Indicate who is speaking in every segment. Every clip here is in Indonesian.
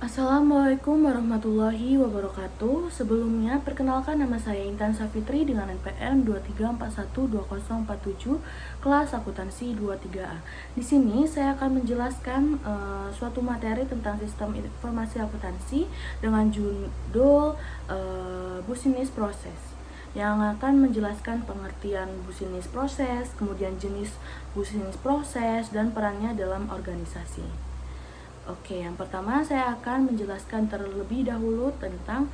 Speaker 1: Assalamualaikum warahmatullahi wabarakatuh. Sebelumnya, perkenalkan nama saya Intan Safitri dengan NPM 23412047, kelas akuntansi 23A. Di sini saya akan menjelaskan suatu materi tentang sistem informasi akuntansi dengan judul business process, yang akan menjelaskan pengertian business process, kemudian jenis business process, dan perannya dalam organisasi. Oke, yang pertama saya akan menjelaskan terlebih dahulu tentang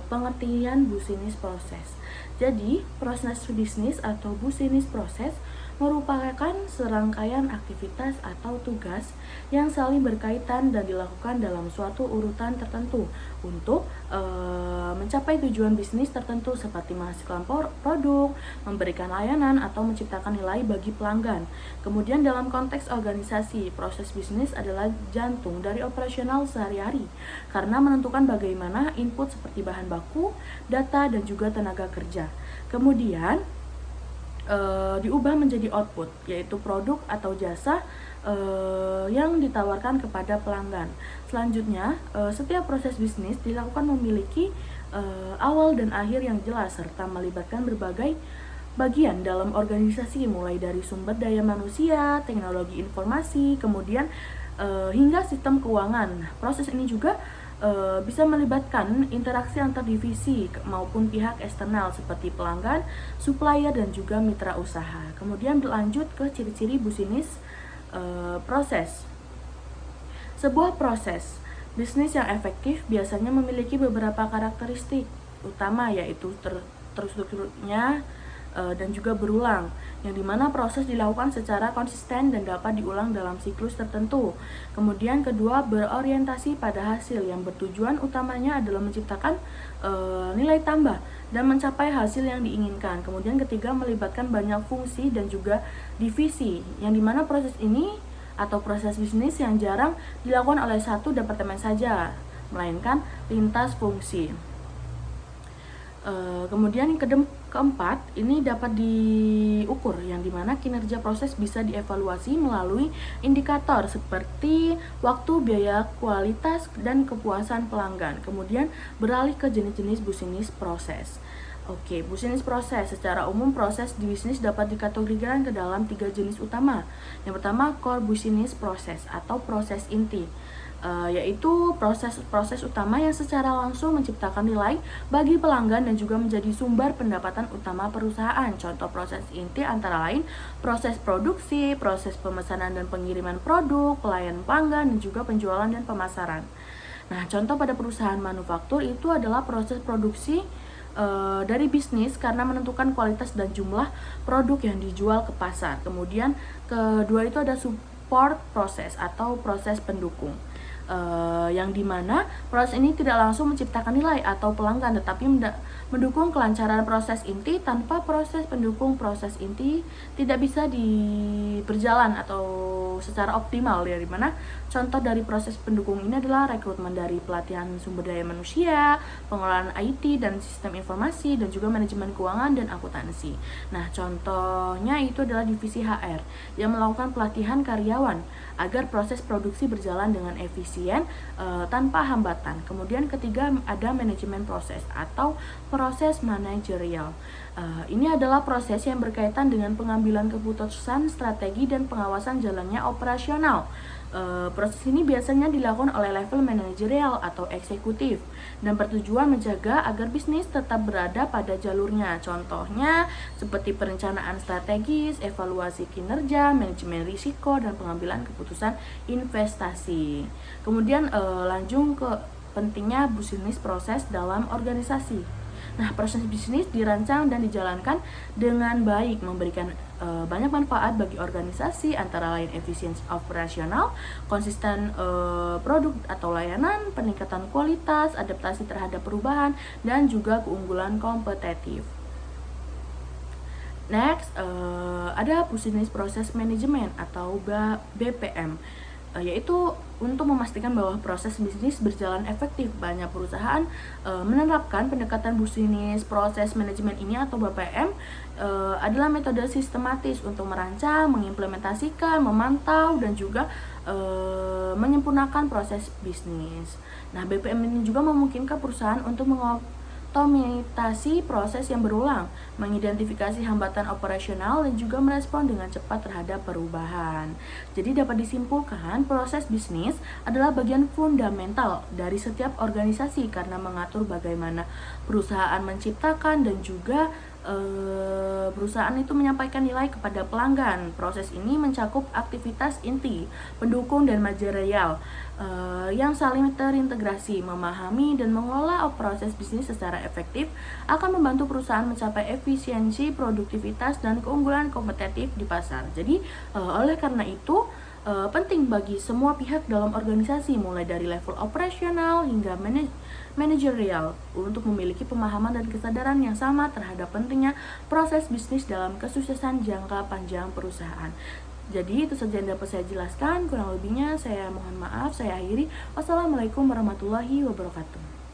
Speaker 1: pengertian business process. Jadi, proses bisnis atau business process merupakan serangkaian aktivitas atau tugas yang saling berkaitan dan dilakukan dalam suatu urutan tertentu untuk mencapai tujuan bisnis tertentu seperti menghasilkan produk, memberikan layanan, atau menciptakan nilai bagi pelanggan. Kemudian dalam konteks organisasi, proses bisnis adalah jantung dari operasional sehari-hari karena menentukan bagaimana input seperti bahan baku, data, dan juga tenaga kerja. Kemudian diubah menjadi output, yaitu produk atau jasa yang ditawarkan kepada pelanggan. Selanjutnya, setiap proses bisnis dilakukan memiliki awal dan akhir yang jelas serta melibatkan berbagai bagian dalam organisasi, mulai dari sumber daya manusia, teknologi informasi, kemudian hingga sistem keuangan. Proses ini juga bisa melibatkan interaksi antar divisi maupun pihak eksternal seperti pelanggan, supplier, dan juga mitra usaha. Kemudian berlanjut ke ciri-ciri business proses. Sebuah proses bisnis yang efektif biasanya memiliki beberapa karakteristik utama, yaitu terstrukturnya dan juga berulang, yang dimana proses dilakukan secara konsisten dan dapat diulang dalam siklus tertentu. Kemudian kedua, berorientasi pada hasil, yang bertujuan utamanya adalah menciptakan nilai tambah dan mencapai hasil yang diinginkan. Kemudian ketiga, melibatkan banyak fungsi dan juga divisi, yang dimana proses ini atau proses bisnis yang jarang dilakukan oleh satu departemen saja, melainkan lintas fungsi. Kemudian yang keempat, ini dapat diukur, yang dimana kinerja proses bisa dievaluasi melalui indikator seperti waktu, biaya, kualitas, dan kepuasan pelanggan. Kemudian beralih ke jenis-jenis business proses. Oke, business proses secara umum proses di bisnis dapat dikategorikan ke dalam 3 jenis utama. Yang pertama, core business process atau proses inti, yaitu proses utama yang secara langsung menciptakan nilai bagi pelanggan dan juga menjadi sumber pendapatan utama perusahaan. Contoh proses inti antara lain proses produksi, proses pemesanan dan pengiriman produk, pelayanan pelanggan, dan juga penjualan dan pemasaran. Nah, contoh pada perusahaan manufaktur itu adalah proses produksi dari bisnis karena menentukan kualitas dan jumlah produk yang dijual ke pasar. Kemudian kedua itu ada support proses atau proses pendukung, yang dimana proses ini tidak langsung menciptakan nilai atau pelanggan, tetapi mendukung kelancaran proses inti. Tanpa proses pendukung, proses inti tidak bisa berjalan atau secara optimal, ya, dimana contoh dari proses pendukung ini adalah rekrutmen dari pelatihan sumber daya manusia, pengelolaan IT dan sistem informasi, dan juga manajemen keuangan dan akuntansi. Nah, contohnya itu adalah divisi HR yang melakukan pelatihan karyawan agar proses produksi berjalan dengan efisien tanpa hambatan. Kemudian ketiga ada manajemen proses atau proses manajerial. Ini adalah proses yang berkaitan dengan pengambilan keputusan, strategi, dan pengawasan jalannya operasional. Proses ini biasanya dilakukan oleh level manajerial atau eksekutif dan bertujuan menjaga agar bisnis tetap berada pada jalurnya. Contohnya seperti perencanaan strategis, evaluasi kinerja, manajemen risiko, dan pengambilan keputusan investasi. Kemudian lanjut ke pentingnya bisnis proses dalam organisasi. Nah, proses bisnis dirancang dan dijalankan dengan baik, memberikan banyak manfaat bagi organisasi, antara lain efisiensi operasional, konsisten produk atau layanan, peningkatan kualitas, adaptasi terhadap perubahan, dan juga keunggulan kompetitif. Next, ada business process management atau BPM, yaitu untuk memastikan bahwa proses bisnis berjalan efektif. Banyak perusahaan menerapkan pendekatan business proses manajemen ini atau BPM adalah metode sistematis untuk merancang, mengimplementasikan, memantau, dan juga menyempurnakan proses bisnis. Nah, BPM ini juga memungkinkan perusahaan untuk mengotomatisasi proses yang berulang, mengidentifikasi hambatan operasional, dan juga merespon dengan cepat terhadap perubahan. Jadi dapat disimpulkan, proses bisnis adalah bagian fundamental dari setiap organisasi karena mengatur bagaimana perusahaan menciptakan dan juga perusahaan itu menyampaikan nilai kepada pelanggan. Proses ini mencakup aktivitas inti, pendukung, dan material yang saling terintegrasi. Memahami dan mengelola proses bisnis secara efektif akan membantu perusahaan mencapai efisiensi, produktivitas, dan keunggulan kompetitif di pasar. Jadi oleh karena itu penting bagi semua pihak dalam organisasi, mulai dari level operasional hingga manajerial, untuk memiliki pemahaman dan kesadaran yang sama terhadap pentingnya proses bisnis dalam kesuksesan jangka panjang perusahaan. Jadi itu saja yang dapat saya jelaskan, kurang lebihnya saya mohon maaf, saya akhiri. Wassalamualaikum warahmatullahi wabarakatuh.